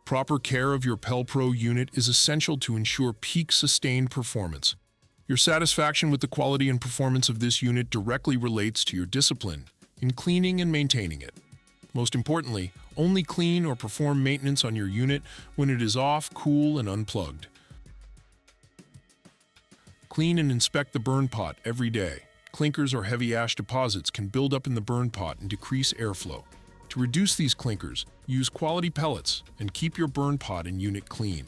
Proper care of your PelPro unit is essential to ensure peak sustained performance. Your satisfaction with the quality and performance of this unit directly relates to your discipline in cleaning and maintaining it. Most importantly, only clean or perform maintenance on your unit when it is off, cool, and unplugged. Clean and inspect the burn pot every day. Clinkers or heavy ash deposits can build up in the burn pot and decrease airflow. To reduce these clinkers, use quality pellets and keep your burn pot and unit clean.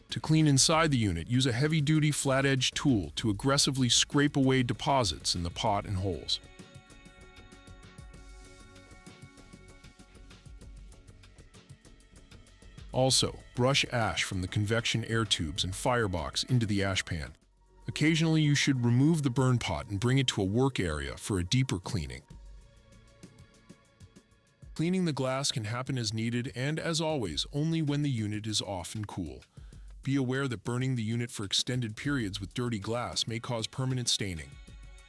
To clean inside the unit, use a heavy-duty flat-edge tool to aggressively scrape away deposits in the pot and holes. Also, brush ash from the convection air tubes and firebox into the ash pan. Occasionally, you should remove the burn pot and bring it to a work area for a deeper cleaning. Cleaning the glass can happen as needed and, as always, only when the unit is off and cool. Be aware that burning the unit for extended periods with dirty glass may cause permanent staining.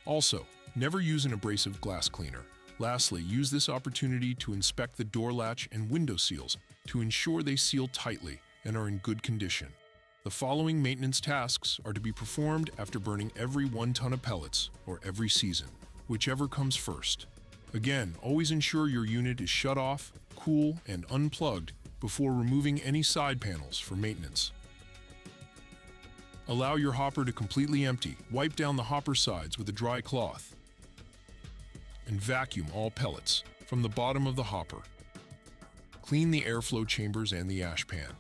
Also, never use an abrasive glass cleaner. Lastly, use this opportunity to inspect the door latch and window seals to ensure they seal tightly and are in good condition. The following maintenance tasks are to be performed after burning every 1 ton of pellets or every season, whichever comes first. Again, always ensure your unit is shut off, cool, and unplugged before removing any side panels for maintenance. Allow your hopper to completely empty. Wipe down the hopper sides with a dry cloth. And vacuum all pellets from the bottom of the hopper. Clean the airflow chambers and the ash pan.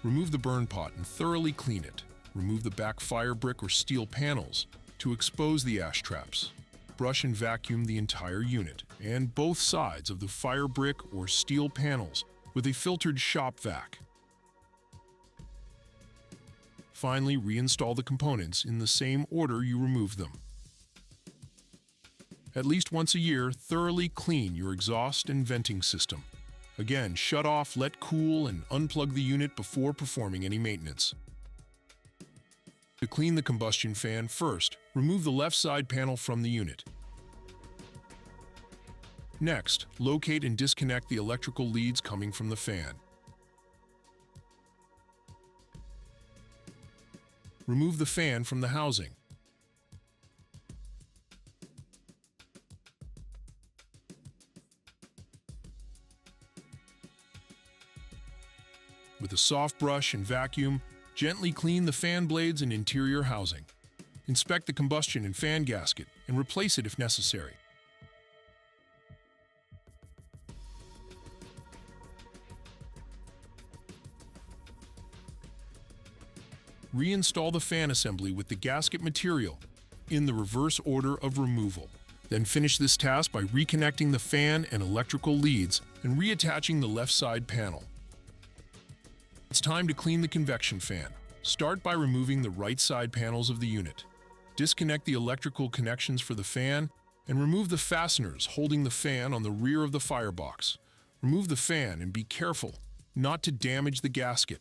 Remove the burn pot and thoroughly clean it. Remove the back fire brick or steel panels to expose the ash traps. Brush and vacuum the entire unit and both sides of the fire brick or steel panels with a filtered shop vac. Finally, reinstall the components in the same order you removed them. At least once a year, thoroughly clean your exhaust and venting system. Again, shut off, let cool, and unplug the unit before performing any maintenance. To clean the combustion fan, first, remove the left side panel from the unit. Next, locate and disconnect the electrical leads coming from the fan. Remove the fan from the housing. With a soft brush and vacuum, gently clean the fan blades and interior housing. Inspect the combustion and fan gasket and replace it if necessary. Reinstall the fan assembly with the gasket material in the reverse order of removal. Then finish this task by reconnecting the fan and electrical leads and reattaching the left side panel. It's time to clean the convection fan. Start by removing the right side panels of the unit. Disconnect the electrical connections for the fan and remove the fasteners holding the fan on the rear of the firebox. Remove the fan and be careful not to damage the gasket.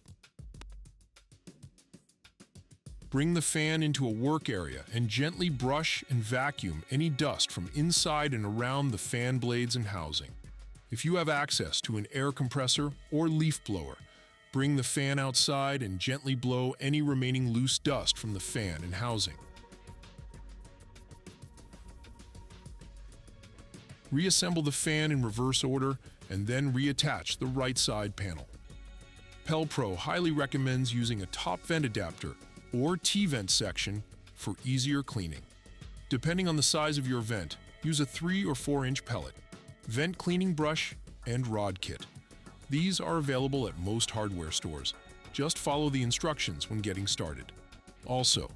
Bring the fan into a work area and gently brush and vacuum any dust from inside and around the fan blades and housing. If you have access to an air compressor or leaf blower, bring the fan outside and gently blow any remaining loose dust from the fan and housing. Reassemble the fan in reverse order and then reattach the right side panel. PelPro highly recommends using a top vent adapter or T-vent section for easier cleaning. Depending on the size of your vent, use a 3 or 4 inch pellet, vent cleaning brush, and rod kit. These are available at most hardware stores. Just follow the instructions when getting started. Also,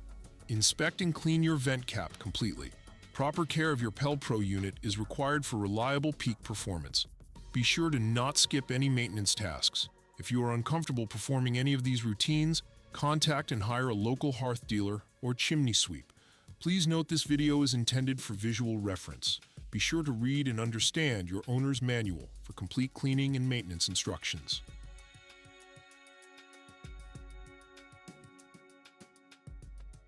inspect and clean your vent cap completely. Proper care of your PelPro unit is required for reliable peak performance. Be sure to not skip any maintenance tasks. If you are uncomfortable performing any of these routines, contact and hire a local hearth dealer or chimney sweep. Please note this video is intended for visual reference. Be sure to read and understand your owner's manual for complete cleaning and maintenance instructions.